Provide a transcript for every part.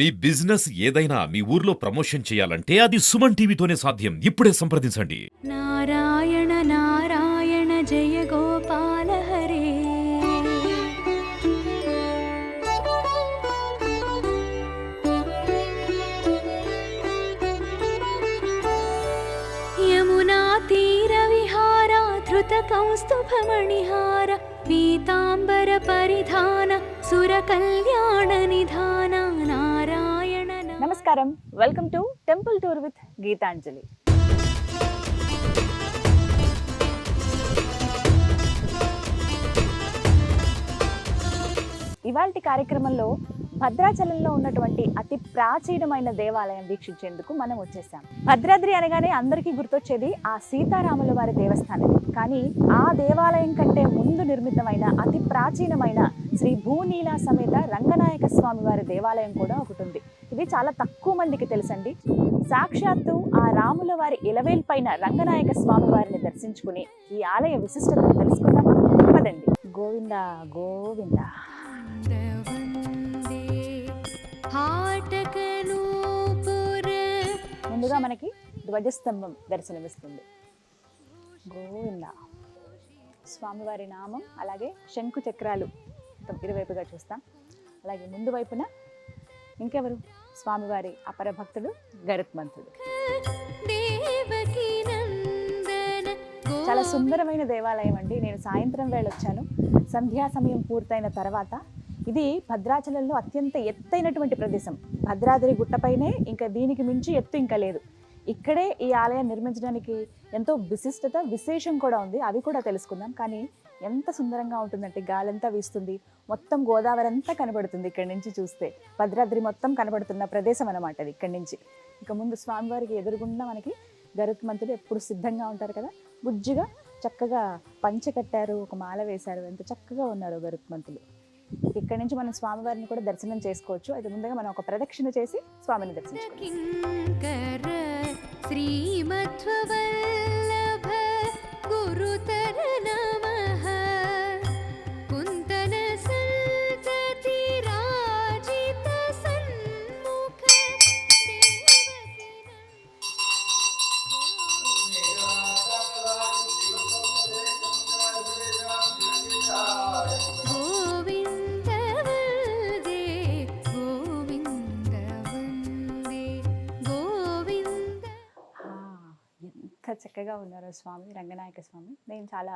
మీ business ఏదైనా మీ ఊర్లో promotion చేయాలంటే అది సుమన్ టీవీతోనే సాధ్యం. ఇప్పుడే సంప్రదించండి. నారాయణ నారాయణ జయ గోపాల హరే. యమునా తీర విహార ధృత కౌస్తుభ మణిహార పీతాంబర పరిధాన సుర కళ్యాణ నిధాన నారాయణ. నమస్కారం, welcome to temple tour with Gitanjali. ఇవాల్టి కార్యక్రమంలో భద్రాచలంలో ఉన్నటువంటి అతి ప్రాచీనమైన దేవాలయం వీక్షించేందుకు మనం వచ్చేసాం. భద్రాద్రి అనగానే అందరికీ గుర్తొచ్చేది ఆ సీతారాముల వారి దేవస్థానం. కానీ ఆ దేవాలయం కంటే ముందు నిర్మితమైన అతి ప్రాచీనమైన శ్రీ భూనీల సమేత రంగనాయక స్వామి వారి దేవాలయం కూడా ఒకటి ఉంది. ఇది చాలా తక్కువ మందికి తెలుసండి. సాక్షాత్తు ఆ రాముల వారి ఇలవేల్ పైన రంగనాయక స్వామి వారిని దర్శించుకుని ఈ ఆలయ విశిష్టతను తెలుసుకుందాం పదండి. గోవింద గోవింద. ముందుగా మనకి ధ్వజస్తంభం దర్శనమిస్తుంది. గోవింద. స్వామివారి నామం, అలాగే శంకు చక్రాలు ఇరువైపుగా చూస్తాం. అలాగే ముందు వైపున ఇంకెవరు? స్వామివారి అపర భక్తుడు గరుత్మంతుడు. చాలా సుందరమైన దేవాలయం అండి. నేను సాయంత్రం వేళ వచ్చాను. సంధ్యా సమయం పూర్తయిన తర్వాత ఇది భద్రాచలంలో అత్యంత ఎత్తైనటువంటి ప్రదేశం. భద్రాద్రి గుట్టపైనే ఇంకా దీనికి మించి ఎత్తు ఇంకా లేదు. ఇక్కడే ఈ ఆలయం నిర్మించడానికి ఎంతో విశిష్టత, విశేషం కూడా ఉంది. అవి కూడా తెలుసుకుందాం. కానీ ఎంత సుందరంగా ఉంటుందంటే గాలంతా వీస్తుంది, మొత్తం గోదావరి అంతా కనబడుతుంది ఇక్కడి నుంచి చూస్తే. భద్రాద్రి మొత్తం కనబడుతున్న ప్రదేశం అన్నమాట అది ఇక్కడి నుంచి. ఇక ముందు స్వామివారికి ఎదురుగుండా మనకి గరుత్మంతుడు ఎప్పుడు సిద్ధంగా ఉంటారు కదా. బుజ్జిగా చక్కగా పంచె కట్టారు, ఒక మాల వేశారు, ఎంత చక్కగా ఉన్నారు గరుత్మంతులు. ఇక్కడి నుంచి మనం స్వామివారిని కూడా దర్శనం చేసుకోవచ్చు. అయితే ముందుగా మనం ఒక ప్రదక్షిణ చేసి స్వామిని దర్శించుకోవాలి. చక్కగా ఉన్నారు స్వామి రంగనాయక స్వామి. నేను చాలా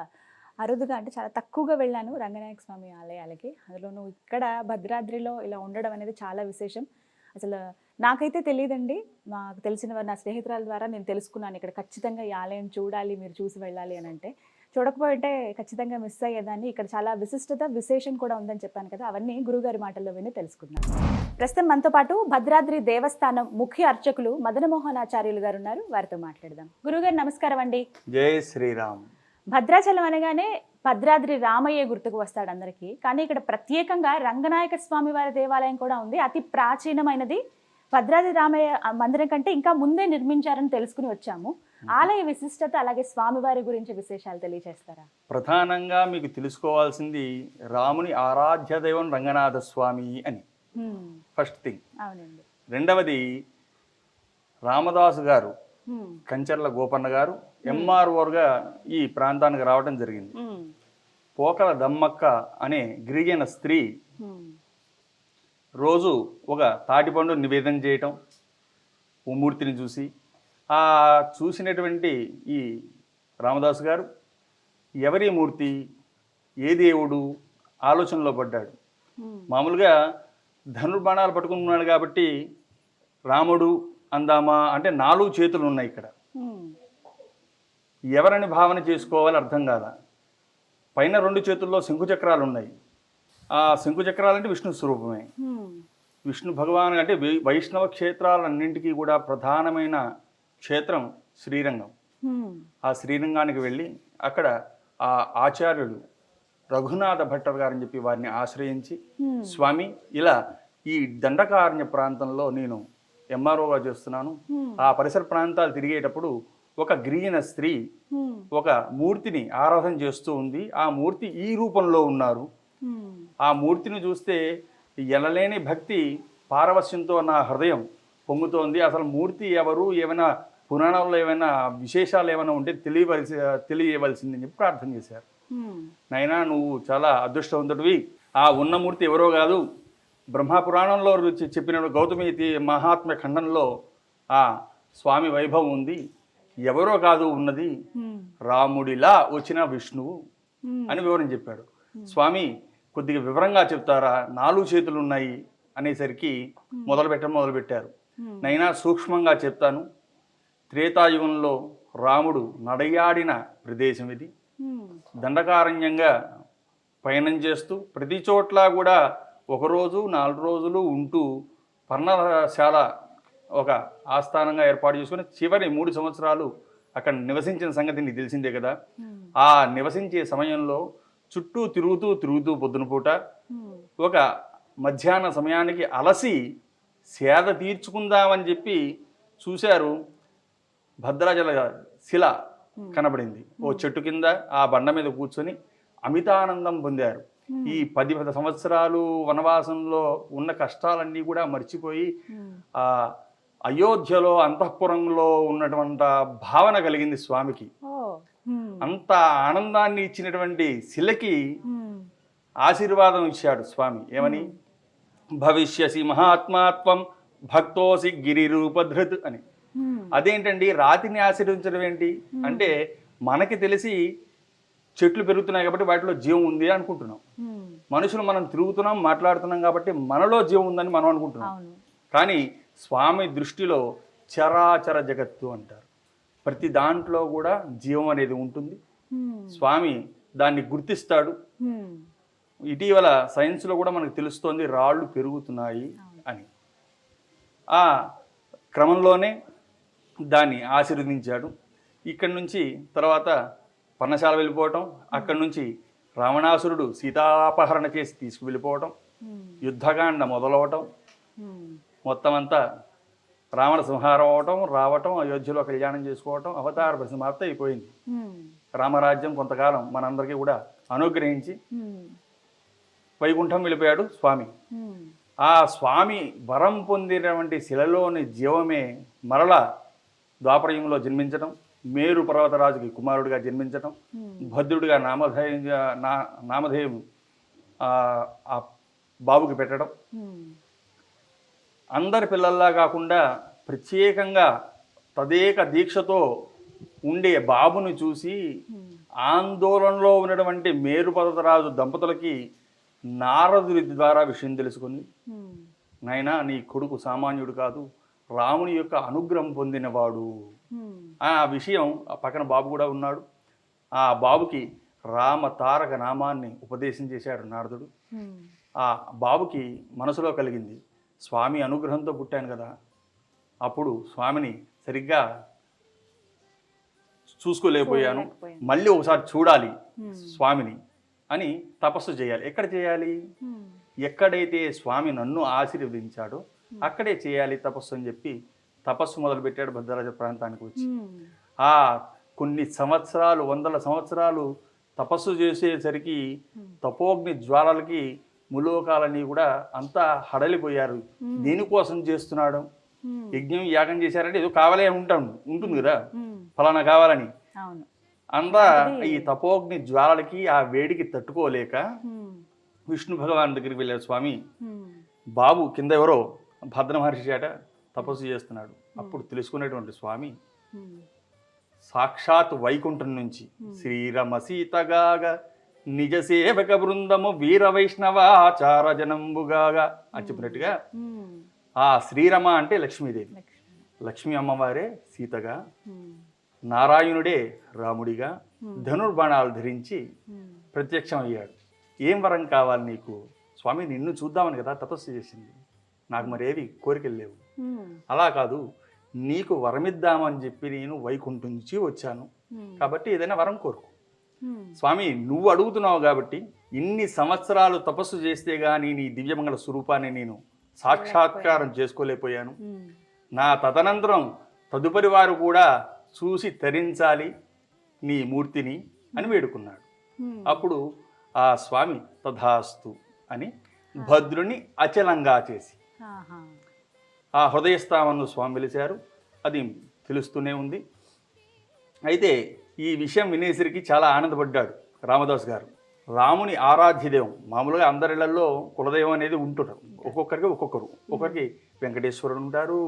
అరుదుగా, అంటే చాలా తక్కువగా వెళ్ళాను రంగనాయక స్వామి ఆలయాలకి. అందులోనూ ఇక్కడ భద్రాద్రిలో ఇలా ఉండడం అనేది చాలా విశేషం. అసలు నాకైతే తెలియదండి. నాకు తెలిసిన వారు, నా స్నేహితురాల ద్వారా నేను తెలుసుకున్నాను. ఇక్కడ ఖచ్చితంగా ఈ ఆలయం చూడాలి, మీరు చూసి వెళ్ళాలి అని. అంటే చూడకపోతే ఖచ్చితంగా మిస్ అయ్యేదాన్ని. ఇక్కడ చాలా విశిష్టత, విశేషం కూడా ఉందని చెప్పాను కదా. అవన్నీ గురుగారి మాటల్లో విని తెలుసుకున్నాను. ప్రస్తుతం మనతో పాటు భద్రాద్రి దేవస్థానం ముఖ్య అర్చకులు మదనమోహనాచార్యులు గారు ఉన్నారు. వారితో మాట్లాడదాం. గురుగారు నమస్కారం అండి. జై శ్రీరామ్. భద్రాచలం అనగానే భద్రాద్రి రామయ్య గుర్తుకు వస్తాడు అందరికీ. కానీ ఇక్కడ ప్రత్యేకంగా రంగనాయక స్వామి వారి దేవాలయం కూడా ఉంది. అతి ప్రాచీనమైనది. భద్రాద్రి రామయ్య మందిరం కంటే ఇంకా ముందే నిర్మించారని తెలుసుకుని వచ్చాము. ఆలయ విశిష్టత, అలాగే స్వామివారి గురించి విశేషాలు తెలియజేస్తారా? ప్రధానంగా మీకు తెలుసుకోవాల్సింది రాముని ఆరాధ్య దైవం రంగనాథ స్వామి అని ఫస్ట్ థింగ్. అవునండి. రెండవది రామదాసు గారు, కంచర్ల గోపన్న గారు ఎంఆర్ఓగా ఈ ప్రాంతానికి రావడం జరిగింది. పోకల దమ్మక్క అనే గిరిజన స్త్రీ రోజు ఒక తాటిపండు నివేదన చేయటం, ఓ మూర్తిని చూసి, ఆ చూసినటువంటి ఈ రామదాసు గారు ఎవరి మూర్తి, ఏ దేవుడు ఆలోచనలో పడ్డాడు. మామూలుగా ధనుర్బాణాలు పట్టుకున్నాడు కాబట్టి రాముడు అందామా అంటే 4 చేతులు ఉన్నాయి ఇక్కడ. ఎవరని భావన చేసుకోవాలి అర్థం కాదా. పైన 2 చేతుల్లో శంకుచక్రాలు ఉన్నాయి. ఆ శంకుచక్రాలు అంటే విష్ణు స్వరూపమే. విష్ణు భగవాన్ అంటే వైష్ణవ క్షేత్రాలన్నింటికీ కూడా ప్రధానమైన క్షేత్రం శ్రీరంగం. ఆ శ్రీరంగానికి వెళ్ళి అక్కడ ఆ ఆచార్యుడు రఘునాథ భట్టర్ గారని చెప్పి వారిని ఆశ్రయించి, స్వామి ఇలా ఈ దండకారణ్య ప్రాంతంలో నేను ఎంఆర్ఓగా చేస్తున్నాను. ఆ పరిసర ప్రాంతాలు తిరిగేటప్పుడు ఒక గిరిజన స్త్రీ ఒక మూర్తిని ఆరాధన చేస్తూ ఉంది. ఆ మూర్తి ఈ రూపంలో ఉన్నారు. ఆ మూర్తిని చూస్తే ఎనలేని భక్తి పారవస్యంతో నా హృదయం పొంగుతోంది. అసలు మూర్తి ఎవరు, ఏమైనా పురాణంలో ఏమైనా విశేషాలు ఏమైనా ఉంటే తెలియవలసిందని చెప్పి ప్రార్థన చేశారు. నైనా నువ్వు చాలా అదృష్టవంతుడివి, ఆ ఉన్న మూర్తి ఎవరో కాదు, బ్రహ్మపురాణంలో చెప్పిన గౌతమి మహాత్మ్య ఖండంలో ఆ స్వామి వైభవం ఉంది, ఎవరో కాదు ఉన్నది, రాముడిలా వచ్చిన విష్ణువు అని వివరం చెప్పాడు. స్వామి కొద్దిగా వివరంగా చెప్తారా, 4 చేతులు ఉన్నాయి అనేసరికి మొదలుపెట్టారు. నైనా సూక్ష్మంగా చెప్తాను. త్రేతాయుగంలో రాముడు నడయాడిన ప్రదేశం ఇది. దండకారణ్యంగా పయనం చేస్తూ ప్రతి చోట్ల కూడా 1 రోజు 4 రోజులు ఉంటూ పర్ణశాల ఒక ఆస్థానంగా ఏర్పాటు చేసుకుని చివరి 3 సంవత్సరాలు అక్కడ నివసించిన సంగతి నీకు తెలిసిందే కదా. ఆ నివసించే సమయంలో చుట్టూ తిరుగుతూ పొద్దున పూట ఒక మధ్యాహ్న సమయానికి అలసి సేద తీర్చుకుందామని చెప్పి చూశారు. భద్రాచల శిల కనబడింది. ఓ చెట్టు కింద ఆ బండ మీద కూర్చొని అమితానందం పొందారు. ఈ 10 సంవత్సరాలు వనవాసంలో ఉన్న కష్టాలన్నీ కూడా మర్చిపోయి ఆ అయోధ్యలో అంతఃపురంలో ఉన్నటువంటి భావన కలిగింది స్వామికి. అంత ఆనందాన్ని ఇచ్చినటువంటి శిలకి ఆశీర్వాదం ఇచ్చాడు స్వామి. ఏమని? భవిష్యసి మహాత్మాత్వం భక్తోసి గిరిరూపధృత్ అని. అదేంటండి, రాతిని ఆశీర్వించడం ఏంటి అంటే, మనకి తెలిసి చెట్లు పెరుగుతున్నాయి కాబట్టి వాటిలో జీవం ఉంది అనుకుంటున్నాం. మనుషులు మనం తిరుగుతున్నాం, మాట్లాడుతున్నాం కాబట్టి మనలో జీవం ఉందని మనం అనుకుంటున్నాం. కానీ స్వామి దృష్టిలో చరాచర జగత్తు అంటారు. ప్రతి దాంట్లో కూడా జీవం అనేది ఉంటుంది. స్వామి దాన్ని గుర్తిస్తాడు. ఇటీవల సైన్స్లో కూడా మనకు తెలుస్తోంది రాళ్ళు పెరుగుతున్నాయి అని. ఆ క్రమంలోనే దాన్ని ఆశీర్వదించాడు. ఇక్కడి నుంచి తర్వాత పర్ణశాల వెళ్ళిపోవటం, అక్కడి నుంచి రావణాసురుడు సీతాపహరణ చేసి తీసుకువెళ్ళిపోవటం, యుద్ధకాండ మొదలవటం, మొత్తం అంతా రావణ సంహారం అవటం, రావటం, అయోధ్యలో కళ్యాణం చేసుకోవటం, అవతార పరిసమాప్తి అయిపోయింది. రామరాజ్యం కొంతకాలం మనందరికీ కూడా అనుగ్రహించి వైకుంఠం వెళ్ళిపోయాడు స్వామి. ఆ స్వామి వరం పొందినటువంటి శిలలోని జీవమే మరల ద్వాపరయుగంలో జన్మించడం, మేరు పర్వతరాజుకి కుమారుడిగా జన్మించడం, భద్రుడిగా నామధేయం ఆ బాబుకి పెట్టడం, అందరి పిల్లల్లా కాకుండా ప్రత్యేకంగా తదేక దీక్షతో ఉండే బాబును చూసి ఆందోళనలో ఉన్నటువంటి మేరు పర్వతరాజు దంపతులకి నారదుడి ద్వారా విషయం తెలుసుకుంది. నాయనా, నీ కొడుకు సామాన్యుడు కాదు, రాముని యొక్క అనుగ్రహం పొందినవాడు. ఆ విషయం పక్కన బాబు కూడా ఉన్నాడు. ఆ బాబుకి రామ తారక నామాన్ని ఉపదేశం చేశాడు నారదుడు. ఆ బాబుకి మనసులో కలిగింది, స్వామి అనుగ్రహంతో పుట్టాను కదా, అప్పుడు స్వామిని సరిగ్గా చూసుకోలేకపోయాను, మళ్ళీ ఒకసారి చూడాలి స్వామిని అని తపస్సు చేయాలి. ఎక్కడ చేయాలి? ఎక్కడైతే స్వామి నన్ను ఆశీర్వదించాడో అక్కడే చేయాలి తపస్సు అని చెప్పి తపస్సు మొదలుపెట్టాడు. భద్రాచల ప్రాంతానికి వచ్చి ఆ కొన్ని సంవత్సరాలు, 100 సంవత్సరాలు తపస్సు చేసేసరికి తపోగ్ని జ్వాలలకి ములోకాలని కూడా అంతా హడలిపోయారు. దేనికోసం చేస్తున్నాడు? యజ్ఞం యాగం చేశారంటే ఏదో కావాలే ఉంటుంది కదా, ఫలానా కావాలని. అంతా ఈ తపోగ్ని జ్వాలలకి ఆ వేడికి తట్టుకోలేక విష్ణు భగవాన్ దగ్గరికి వెళ్ళారు స్వామి. బాబు కింద ఎవరో భద్ర మహర్షి చేట తపస్సు చేస్తున్నాడు. అప్పుడు తెలుసుకునేటువంటి స్వామి సాక్షాత్ వైకుంఠం నుంచి శ్రీరమ సీతగాగ నిజ సేవక బృందము వీర వైష్ణవాచార జనంబుగాగా అని చెప్పినట్టుగా ఆ శ్రీరమ అంటే లక్ష్మీదేవి, లక్ష్మీ అమ్మవారే సీతగా, నారాయణుడే రాముడిగా ధనుర్బాణాలు ధరించి ప్రత్యక్షం అయ్యాడు. ఏం వరం కావాలి నీకు? స్వామి నిన్ను చూద్దామని కదా తపస్సు చేసింది, నాకు మరేవి కోరికలు లేవు. అలా కాదు, నీకు వరమిద్దామని చెప్పి నేను వైకుంఠం నుంచి వచ్చాను కాబట్టి ఏదైనా వరం కోరుకో. స్వామి నువ్వు అడుగుతున్నావు కాబట్టి ఇన్ని సంవత్సరాలు తపస్సు చేస్తే గానీ నీ దివ్యమంగళ స్వరూపాన్ని నేను సాక్షాత్కారం చేసుకోలేకపోయాను. నా తదనంతరం తదుపరి వారు కూడా చూసి తరించాలి నీ మూర్తిని అని వేడుకున్నాడు. అప్పుడు ఆ స్వామి తథాస్తు అని భద్రుని అచలంగా చేసి ఆహా. ఆ హృదయస్థానంలో స్వామి వెలిశారు. అది తెలుస్తూనే ఉంది. అయితే ఈ విషయం వినేసరికి చాలా ఆనందపడ్డాడు రామదాస్ గారు. రాముని ఆరాధ్య దైవం, మామూలుగా అందరిళ్లలో కులదైవం అనేది ఉంటుంటారు. ఒక్కొక్కరికి ఒక్కొక్కరు, ఒకరికి వెంకటేశ్వరుడు ఉంటారు,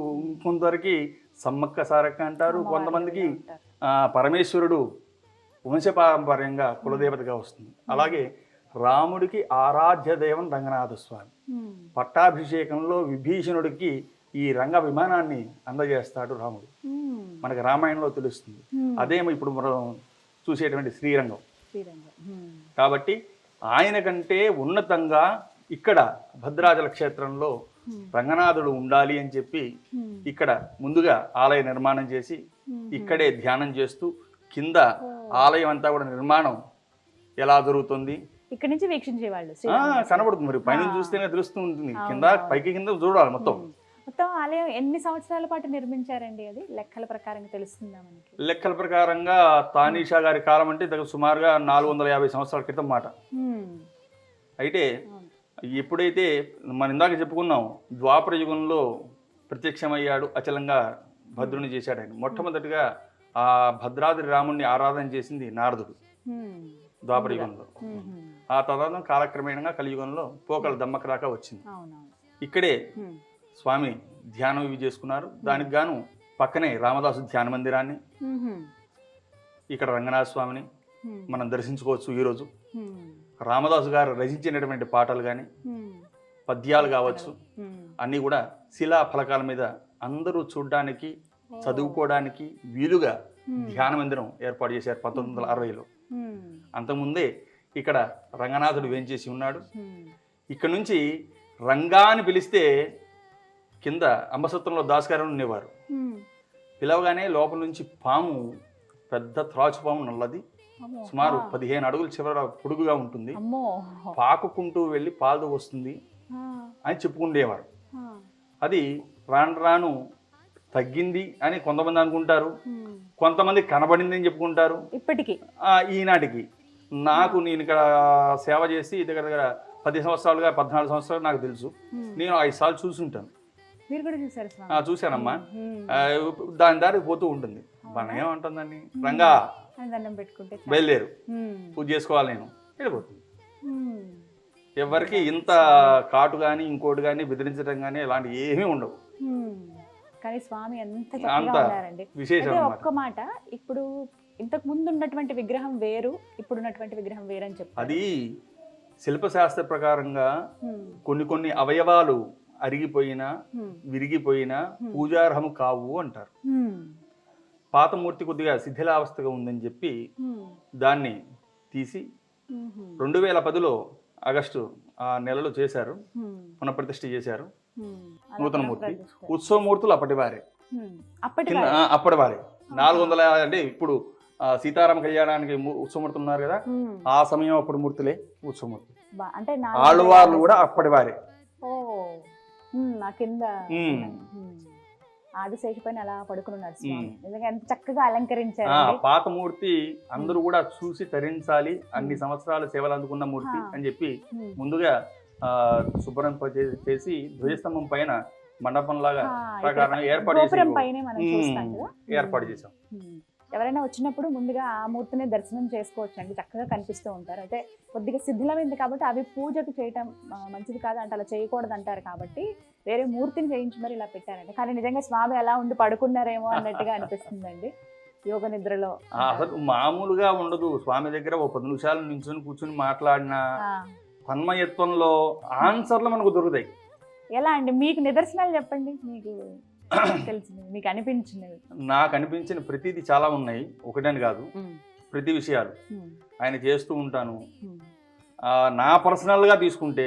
కొందరికి సమ్మక్క సారక్క అంటారు, కొంతమందికి పరమేశ్వరుడు వంశపారంపర్యంగా కులదేవతగా వస్తుంది. అలాగే రాముడికి ఆరాధ్య దైవం రంగనాథ స్వామి. పట్టాభిషేకంలో విభీషణుడికి ఈ రంగ విమానాన్ని అందజేస్తాడు రాముడు. మనకి రామాయణంలో తెలుస్తుంది. అదేమో ఇప్పుడు మనం చూసేటువంటి శ్రీరంగం. కాబట్టి ఆయన కంటే ఉన్నతంగా ఇక్కడ భద్రాచల క్షేత్రంలో రంగనాథుడు ఉండాలి అని చెప్పి ఇక్కడ ముందుగా ఆలయ నిర్మాణం చేసి ఇక్కడే ధ్యానం చేస్తూ కింద ఆలయం అంతా కూడా నిర్మాణం ఎలా జరుగుతుంది ఇక్కడ నుంచి వీక్షించేవాళ్ళు. కనబడుతుంది. మరి పైన చూస్తేనే తెలుస్తూ ఉంటుంది. కింద పైకి కింద చూడాలి. మొత్తం ఆలయం ఎన్ని సంవత్సరాల పాటు నిర్మించారండి? అది లెక్కల ప్రకారంగా తెలుస్తుందా మనకి? లెక్కల ప్రకారంగా తానీషా గారి కాలం అంటే దగ్గర సుమారుగా 450 సంవత్సరాల క్రితం మాట. అయితే ఎప్పుడైతే మనం ఇందాక చెప్పుకున్నాం ద్వాపర యుగంలో ప్రత్యక్షమయ్యాడు, అచలంగా భద్రుని చేశాడు ఆయన. మొట్టమొదటిగా ఆ భద్రాద్రి రాముణ్ణి ఆరాధన చేసింది నారదుడు ద్వాపర యుగంలో. ఆ తర్వాత కాలక్రమేణంగా కలియుగంలో పోకల దమ్మక దాకా వచ్చింది. ఇక్కడే స్వామి ధ్యానం ఇవి చేసుకున్నారు. దానికి గాను పక్కనే రామదాసు ధ్యాన మందిరాన్ని, ఇక్కడ రంగనాథ స్వామిని మనం దర్శించుకోవచ్చు. ఈరోజు రామదాసు గారు రచించినటువంటి పాటలు కానీ పద్యాలు కావచ్చు అన్నీ కూడా శిలా ఫలకాల మీద అందరూ చూడడానికి చదువుకోవడానికి వీలుగా ధ్యాన మందిరం ఏర్పాటు చేశారు 1960లో. అంతకుముందే ఇక్కడ రంగనాథుడు వేంచేసి ఉన్నాడు. ఇక్కడ నుంచి రంగా అని పిలిస్తే కింద అంబసత్రంలో దాస్గారు ఉండేవారు. పిలవగానే లోపల నుంచి పాము, పెద్ద త్రాచు పాము, నల్లది, సుమారు 15 అడుగుల చివర పొడుగుగా ఉంటుంది, పాకుకుంటూ వెళ్ళి పాలు వస్తుంది అని చెప్పుకుండేవారు. అది రాను రాను తగ్గింది అని కొంతమంది అనుకుంటారు, కొంతమంది కనబడింది అని చెప్పుకుంటారు. ఇప్పటికీ ఈనాటికి నేను ఇక్కడ సేవ చేసి దగ్గర దగ్గర 10 సంవత్సరాలుగా 14 సంవత్సరాలు నాకు తెలుసు. నేను 5 సార్లు చూసుంటాను. చూశానమ్మా. దాని దారికి పోతూ ఉంటుంది. మనం ఏమంటుందండి, రంగా బయలుదేరు, పూజ చేసుకోవాలి, నేను వెళ్ళిపోతుంది. ఎవరికి ఇంత కాటు కానీ ఇంకోటి కానీ బెదిరించడం కానీ ఇలాంటి ఏమీ ఉండవు. కానీ స్వామి అంత విశేషం. ఒక్క మాట, ఇప్పుడు ఇంతకు ముందు ఉన్నటువంటి విగ్రహం వేరు, ఇప్పుడు ఉన్నటువంటి విగ్రహం వేరు అని చెప్పి అది శిల్పశాస్త్ర ప్రకారంగా కొన్ని అవయవాలు అరిగిపోయినా విరిగిపోయినా పూజార్హము కావు అంటారు. పాతమూర్తి కొద్దిగా శిథిలావస్థగా ఉందని చెప్పి దాన్ని తీసి 2010లో ఆగస్టు ఆ నెలలో చేశారు, పునఃప్రతిష్ఠ చేశారు. నూతన మూర్తి, ఉత్సవమూర్తులు అప్పటివారే. అప్పటివారే 400 అంటే ఇప్పుడు సీతారామ కళ్యాణానికి ఉత్సవమూర్తులు ఉన్నారు కదా, ఆ సమయం అప్పుడు మూర్తులే ఉత్సవమూర్తి. అంటే ఆళ్వార్లు కూడా అప్పటివారే. కింద ఆదిశేష పైన అలా పడుకున్నాడు స్వామి. ఎంత చక్కగా అలంకరించారు. పాత మూర్తి అందరూ కూడా చూసి తరించాలి, అన్ని సంవత్సరాల సేవలు అందుకున్న మూర్తి అని చెప్పి ముందుగా శుభ్రం చేసి ధ్వజస్తంభం పైన మండపం లాగా ప్రకారం ఏర్పాటు చేసాం. ఎవరైనా వచ్చినప్పుడు ముందుగా ఆ మూర్తిని దర్శనం చేసుకోవచ్చు అండి, చక్కగా కనిపిస్తూ ఉంటారు. అయితే కొద్దిగా శిథిలమైంది కాబట్టి అవి పూజకు చేయటం మంచిది కాదు అంటే అలా చేయకూడదు అంటారు. కాబట్టి వేరే మూర్తిని చేయించి మరి ఇలా పెట్టారండి. కానీ నిజంగా స్వామి అలా ఉండి పడుకున్నారేమో అన్నట్టుగా అనిపిస్తుందండి యోగ నిద్రలో. అసలు మామూలుగా ఉండదు. స్వామి దగ్గర ఒక 10 నిమిషాలు నించుని కూర్చుని మాట్లాడిన తన్మయత్వంలో ఆన్సర్లు మనకు దొరుకుతాయి. ఎలా అండి, మీకు నిదర్శనాలు చెప్పండి, మీకు తెలిసింది, మీకు అనిపించినవి. నాకు అనిపించిన ప్రతిదీ చాలా ఉన్నాయి, ఒకటని కాదు, ప్రతి విషయాలు ఆయన చేస్తూ ఉంటాను. నా పర్సనల్గా తీసుకుంటే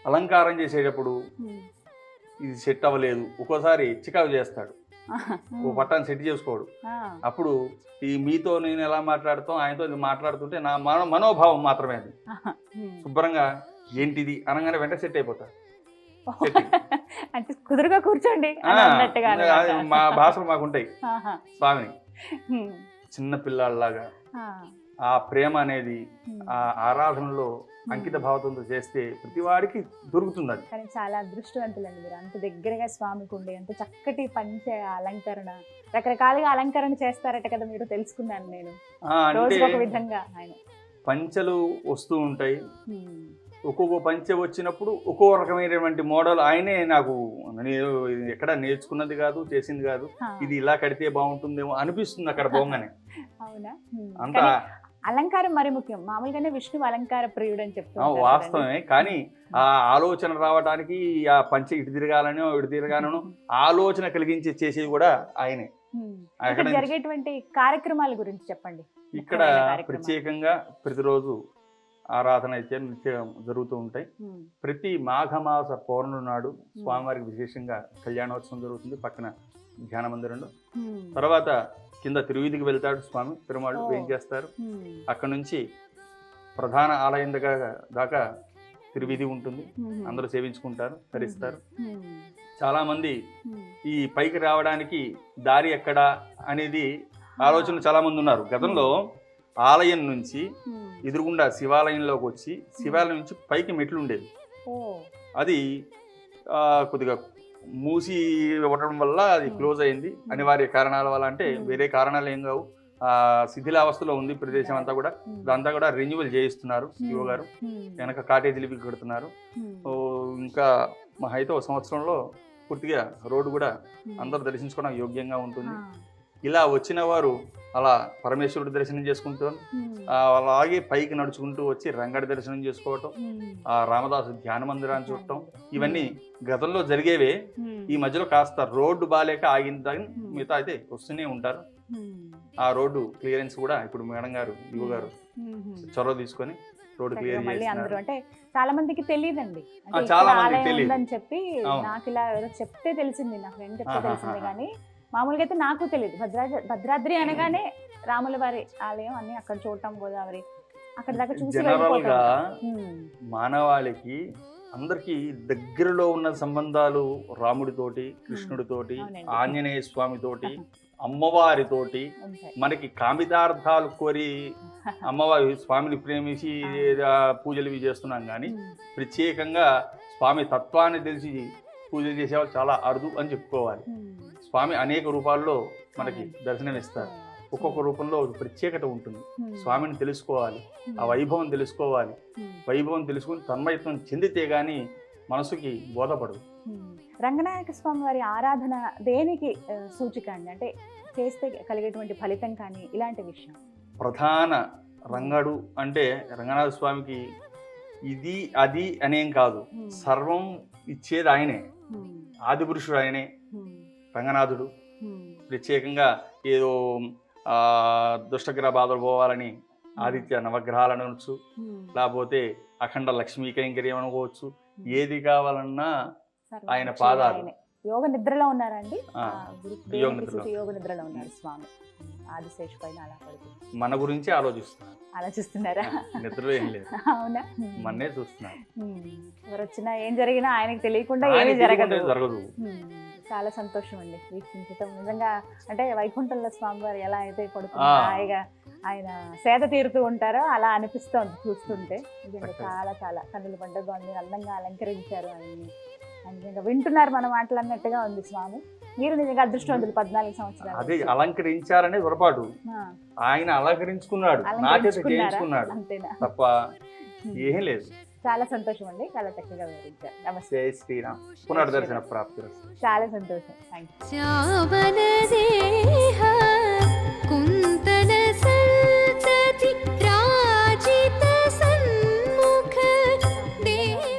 అలంకారం చేసేటప్పుడు ఇది సెట్ అవ్వలేదు, ఒక్కోసారి చికాకు చేస్తాడు, ఓ పట్టాన్ని సెట్ చేసుకోడు. అప్పుడు ఈ మీతో నేను ఎలా మాట్లాడుతాం ఆయనతో మాట్లాడుతుంటే నా మనోభావం మాత్రమే అది. శుభ్రంగా ఏంటిది అనగానే వెంటనే సెట్ అయిపోతాడు. అంటే కుదురుగా కూర్చోండి మా భాషలు మాకుంటాయి. స్వామిని చిన్న పిల్లల్లాగా ఆ ప్రేమ అనేది ఆ ఆరాధనలో అంకిత భావంతో చేస్తే ప్రతి వాడికి దొరుకుతుంది అది. కానీ చాలా అదృష్టవంతులండి మీరు, అంత దగ్గరగా స్వామికి ఉండి అంత చక్కటి పంచ అలంకరణ, రకరకాలుగా అలంకరణ చేస్తారట కదా మీరు, తెలుసుకున్నాను నేను. అంటే రోజుకు ఒక విధంగా ఆయన పంచలు వస్తూ ఉంటాయి, ఒక్కొక్క పంచె వచ్చినప్పుడు ఒక్కో రకమైనటువంటి మోడల్ ఆయనే నాకు నేను ఎక్కడ నేర్చుకున్నది కాదు, చేసింది కాదు, ఇది ఇలా కడితే బాగుంటుందేమో అనిపిస్తుంది అక్కడ పోగానే. అవునా? అంత అలంకారం మరి ముఖ్యం. మామూలుగానే విష్ణువు అలంకార ప్రియుడు అని చెప్తారు. వాస్తవమే, కానీ ఆ ఆలోచన రావడానికి ఆ పంచె ఇటు తిరగాలనో ఇటు తిరగాలనో ఆలోచన కలిగించి చేసేది కూడా ఆయనే. ఇక్కడ జరిగేటువంటి కార్యక్రమాల గురించి చెప్పండి. ఇక్కడ ప్రత్యేకంగా ప్రతిరోజు ఆరాధన అయితే నిత్యం జరుగుతూ ఉంటాయి. ప్రతి మాఘమాస పౌర్ణమి నాడు స్వామివారికి విశేషంగా కళ్యాణోత్సవం జరుగుతుంది పక్కన ధ్యాన మందిరంలో. తర్వాత కింద తిరువీధికి వెళ్తాడు స్వామి, తిరుమాళ్ళు ఏం చేస్తారు. అక్కడ నుంచి ప్రధాన ఆలయం దాకా తిరువీధి ఉంటుంది, అందరూ సేవించుకుంటారు, ధరిస్తారు. చాలా మంది ఈ పైకి రావడానికి దారి ఎక్కడా అనేది ఆలోచన చాలా మంది ఉన్నారు. గతంలో ఆలయం నుంచి ఎదురుగుండా శివాలయంలోకి వచ్చి శివాలయం నుంచి పైకి మెట్లు ఉండేవి. అది కొద్దిగా మూసి ఉండడం వల్ల అది క్లోజ్ అయింది, అనివార్య కారణాల వల్ల. అంటే వేరే కారణాలు ఏం కావు, శిథిలావస్థలో ఉంది ప్రదేశం అంతా కూడా. దాంతా కూడా రెన్యువల్ చేయిస్తున్నారు శివ గారు, వెనక కాటేజీలు కడుతున్నారు. ఇంకా మా అయితే ఒక సంవత్సరంలో పూర్తిగా రోడ్డు కూడా అందరూ దర్శించుకోవడం యోగ్యంగా ఉంటుంది. ఇలా వచ్చిన వారు అలా పరమేశ్వరుడు దర్శనం చేసుకుంటారు, అలాగే పైకి నడుచుకుంటూ వచ్చి రంగడి దర్శనం చేసుకోవటం, ఆ రామదాసు ధ్యాన మందిరాన్ని చూడటం, ఇవన్నీ గతంలో జరిగేవే. ఈ మధ్యలో కాస్త రోడ్డు బాలేక ఆగిందని, మిగతా అయితే వస్తూనే ఉంటారు. ఆ రోడ్డు క్లియరెన్స్ కూడా ఇప్పుడు మేడం గారు యువ గారు చొరవ తీసుకొని రోడ్డు క్లియర్ చేస్తున్నారు. అంటే చాలా మందికి తెలియదండి, చాలా మందికి తెలియదు అని చెప్పి నాకు ఇలా చెప్తే తెలిసింది, నా ఫ్రెండ్ చెప్తే తెలిసింది. కానీ మామూలుగా అయితే నాకు తెలియదు. భద్రాద్రి అనగానే రాముల వారి ఆలయం అన్ని అక్కడ చూడటం, గోదావరి అక్కడ దాకా చూసి జనరల్ గా మానవాళికి అందరికి దగ్గరలో ఉన్న సంబంధాలు రాముడితోటి, కృష్ణుడితోటి, ఆంజనేయ స్వామితోటి, అమ్మవారితోటి. మనకి కామితార్థాలు కోరి అమ్మవారి స్వామిని ప్రేమించి పూజలు ఇవి చేస్తున్నాం, కానీ ప్రత్యేకంగా స్వామి తత్వాన్ని తెలిసి పూజలు చేసేవాళ్ళు చాలా అరుదు అని చెప్పుకోవాలి. స్వామి అనేక రూపాల్లో మనకి దర్శనమిస్తారు, ఒక్కొక్క రూపంలో ప్రత్యేకత ఉంటుంది. స్వామిని తెలుసుకోవాలి, ఆ వైభవం తెలుసుకోవాలి. వైభవం తెలుసుకుని తన్మయత్వం చెందితే గాని మనసుకి బోధపడదు. రంగనాయక స్వామి వారి ఆరాధన దేనికి సూచిక అండి? అంటే చేస్తే కలిగేటువంటి ఫలితం కానీ ఇలాంటి విషయం. ప్రధాన రంగడు అంటే రంగనాథ స్వామికి ఇది అది అనేం కాదు, సర్వం ఇచ్చేది ఆయనే. ఆది పురుషుడు ఆయనే రంగనాథుడు. ప్రత్యేకంగా ఏదో దుష్టగ్రహ బాధలు పోవాలని ఆదిత్య నవగ్రహాలను అనొచ్చు, లేకపోతే అఖండ లక్ష్మీ కైంకర్యం అనుకోవచ్చు. ఏది కావాలన్నా ఆయన పాదాలు. యోగ నిద్రలో ఉన్నారండి, యోగ నిద్రలో ఉన్నారు స్వామి ఆదిశేష పైన అలా పడుతుంది. మన గురించి ఆలోచిస్తున్నారా? నిద్రలో ఏం లేదు, అవునా? మన్నే చూస్తున్నారు. ఎవరు వచ్చినా ఏం జరిగినా ఆయనకు తెలియకుండా ఏమీ జరగదు. చాలా సంతోషం అండి వీక్షించటం. నిజంగా అంటే వైకుంఠంలో స్వామివారు ఎలా అయితే పడుతుందో హాయిగా ఆయన సేద తీరుతూ ఉంటారో అలా అనిపిస్తోంది చూస్తుంటే. నిజంగా చాలా చాలా కన్నుల పండుగ ఉంది, అందంగా అలంకరించారు ఆయన్ని. నిజంగా వింటున్నారు మన మాటలు అన్నట్టుగా ఉంది స్వామి. మీరు నిజంగా అదృష్టవంతులు. 14 సంవత్సరాలు అదే అలంకరించారనే పొరపాటు, ఆయన అలంకరించుకున్నాడు, చేయించుకున్నాడు తప్ప ఏం లేదు. చాలా సంతోషం అండి, చాలా చక్కగా వివరించారు. నమస్తే. జై శ్రీరామ్. పునర్దర్శన ప్రాప్తి. చాలా సంతోషం.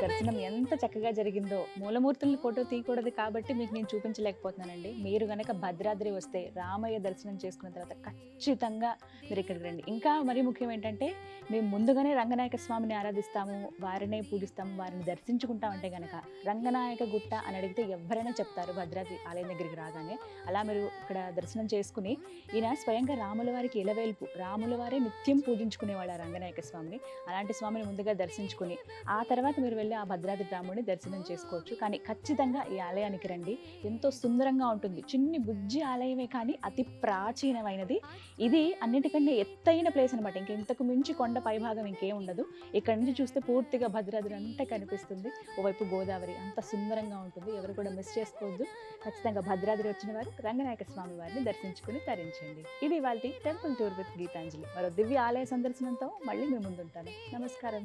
దర్శనం ఎంత చక్కగా జరిగిందో. మూలమూర్తుల్ని ఫోటో తీయకూడదు కాబట్టి మీకు నేను చూపించలేకపోతున్నానండి. మీరు గనక భద్రాద్రి వస్తే రామయ్య దర్శనం చేసుకున్న తర్వాత ఖచ్చితంగా మీరు ఇక్కడికి రండి. ఇంకా మరీ ముఖ్యం ఏంటంటే, మేము ముందుగానే రంగనాయక స్వామిని ఆరాధిస్తాము, వారినే పూజిస్తాము, వారిని దర్శించుకుంటామంటే గనక రంగనాయక గుట్ట అని అడిగితే ఎవరైనా చెప్తారు భద్రాద్రి ఆలయం దగ్గరికి రాగానే. అలా మీరు ఇక్కడ దర్శనం చేసుకుని, ఈయన స్వయంగా రాముల వారికి ఇలవేల్పు, రాముల వారే నిత్యం పూజించుకునేవాడు ఆ రంగనాయక స్వామిని. అలాంటి స్వామిని ముందుగా దర్శించుకుని ఆ తర్వాత మీరు వెళ్ళి ఆ భద్రాద్రి రాముడిని దర్శనం చేసుకోవచ్చు. కానీ ఖచ్చితంగా ఈ ఆలయానికి రండి, ఎంతో సుందరంగా ఉంటుంది. చిన్ని బుజ్జి ఆలయమే కానీ అతి ప్రాచీనమైనది. ఇది అన్నిటికంటే ఎత్తైన ప్లేస్ అనమాట. ఇంతకు మించి కొండ పైభాగం ఇంకేం ఉండదు. ఇక్కడ నుంచి చూస్తే పూర్తిగా భద్రాద్రి అంతా కనిపిస్తుంది. ఓవైపు గోదావరి, అంత సుందరంగా ఉంటుంది. ఎవరు కూడా మిస్ చేసుకోవద్దు. ఖచ్చితంగా భద్రాద్రి వచ్చిన వారు రంగనాయక స్వామి వారిని దర్శించుకుని తరించండి. ఇది ఇవాల్టి టెంపుల్ టూర్ విత్ గీతాంజలి. మరో దివ్య ఆలయ సందర్శనంతో మళ్ళీ మీ ముందుంటాను. నమస్కారం.